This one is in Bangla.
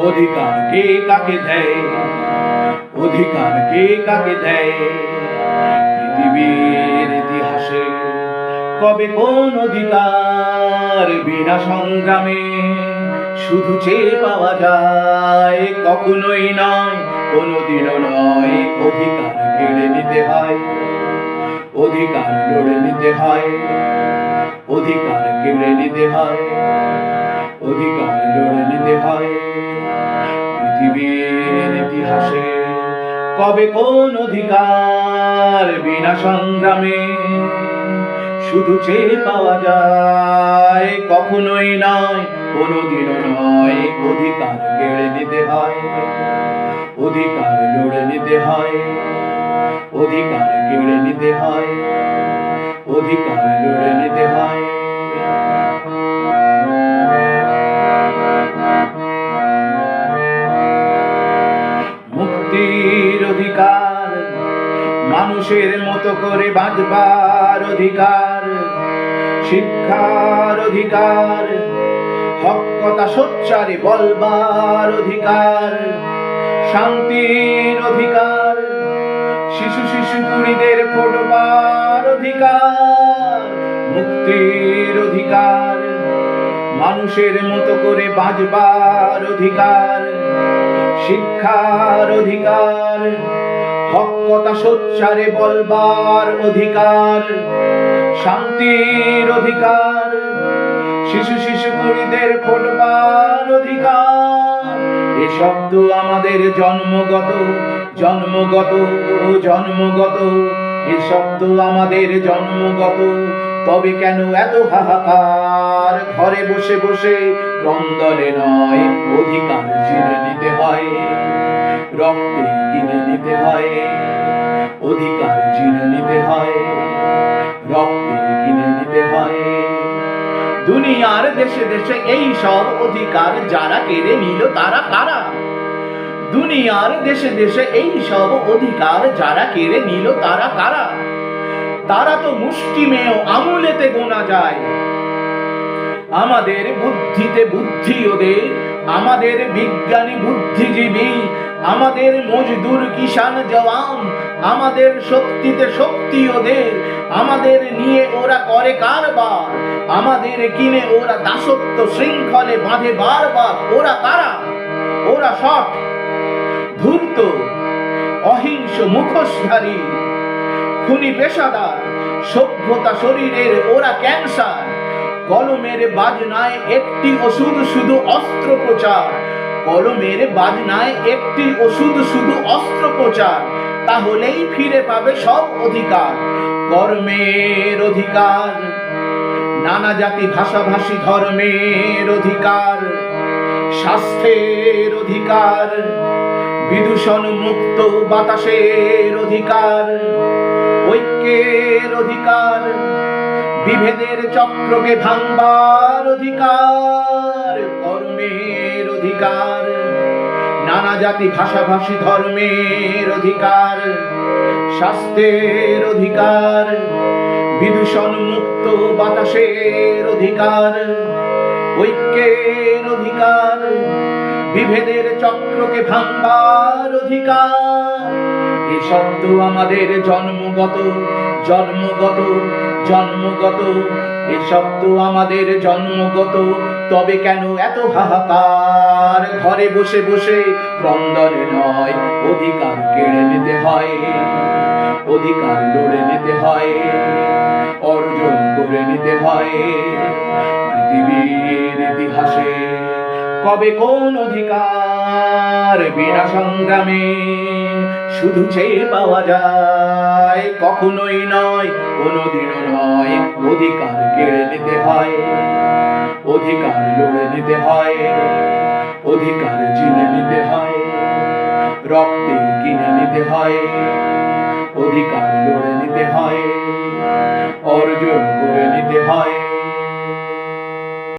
অধিকার কে কাকে দেয়, অধিকার কে কাকে দেয়? পৃথিবীর ইতিহাসে কবে কোন অধিকার বিনা সংগ্রামে শুধু চেয়ে পাওয়া যায়? কখনোই নয়, কোনোদিনও নয়। অধিকার কেড়ে নিতে হয়, অধিকার লড়ে নিতে হয়, অধিকার কেড়ে নিতে হয়, অধিকার লড়ে নিতে হয়। পৃথিবীর ইতিহাসে কবে কোন অধিকার বিনা সংগ্রামে শুধু চেয়ে পাওয়া যায়? কখনোই নয়, কোনোদিনও নয়। অধিকার কেড়ে নিতে হয়, অধিকার লড়ে নিতে হয়, অধিকার কেড়ে নিতে হয়, অধিকার লড়ে নিতে হয়। মুক্তির অধিকার, মানুষের মতো করে বাঁচবার অধিকার, শিক্ষার অধিকার, হক কথা সোচ্চারে বলবার অধিকার, শান্তির অধিকার, শিশু কুড়িদের ফোটবার অধিকার। মুক্তির অধিকার, মানুষের মতো করে বাঁচবার অধিকার, শিক্ষার অধিকার, হক কথা সোচ্চারে বলবার অধিকার, শান্তির অধিকার, শিশু কুড়িদের ফোটবার অধিকার। এ শব্দ আমাদের জন্মগত, জন্মগত, জন্মগত। এ শব্দ আমাদের জন্মগত। তবে কেন এত হাহাকার? ঘরে বসে বসে ক্রন্দনে নয়, অধিকার চিনে নিতে হয়, রক্তে কিনে নিতে হয়, অধিকার চিনে নিতে হয়, রক্তে কিনে নিতে হয়। দুনিয়ার দেশে দেশে এই সব অধিকার যারা কেড়ে নিল তারা কারা? দুনিয়ার দেশে দেশে এই সব অধিকার যারা কেড়ে নিল তারা কারা? তারা তো মুষ্টিমেয় আঙুলেতে গোনা যায়। আমাদের বুদ্ধিতে বুদ্ধি ওদের, আমাদের বিজ্ঞানী বুদ্ধিজীবী, আমাদের মজদুর কিষান জওয়ান, আমাদের শক্তিতে শক্তি ওদের। আমাদের নিয়ে ওরা করে কারবার, আমাদের কিনে ওরা দাসত্ব শৃঙ্খলে বাঁধে বারবার। ওরা কারা? ওরা সব ধূর্ত, অহিংস, মুখোশধারী, খুনি পেশাদার, সভ্যতা শরীরের ওরা ক্যান্সার। কলমের বাজনায় একটি ওষুধ, শুধু অস্ত্রোপচার। কলমের বাজনায় একটি ওষুধ, শুধু অস্ত্রোপচার। তাহলেই ফিরে পাবে সব অধিকার। কর্মের অধিকার, নানা জাতি ভাষাভাষী ধর্মের অধিকার, স্বাস্থ্যের অধিকার, বিদূষণ মুক্ত বাতাসের অধিকার, ঐক্যের অধিকার, বিভেদের চক্রকে ভাঙবার অধিকার। কর্মের অধিকার, নানা জাতি ভাষাভাষী ধর্মের অধিকার, স্বাস্থ্যের অধিকার, বিদূষণ মুক্ত বাতাসের অধিকার, ঐক্যের অধিকার, বিভেদের চক্রকে ভাঙবার অধিকার। এই শব্দ আমাদের জন্মগত, জন্মগত, জন্মগত। এ শব্দ আমাদের জন্মগত। তবে কেন এত হাহাকার? ঘরে বসে বসে ক্রন্দনে নয়, অধিকার কেড়ে নিতে হয়, অধিকার লড়ে নিতে হয়, অর্জন করে নিতে হয়। পৃথিবীর ইতিহাসে কবে কোন অধিকার বিনা সংগ্রামে শুধু চেয়ে পাওয়া যায়? কখনোই নয়, কোনোদিনও নয়। অধিকার কেড়ে নিতে হয়, অধিকার লড়ে নিতে হয়, অধিকার চিনে নিতে হয়, রক্তে কিনে নিতে হয়, অধিকার লড়ে নিতে হয়, অর্জন করে নিতে হয়।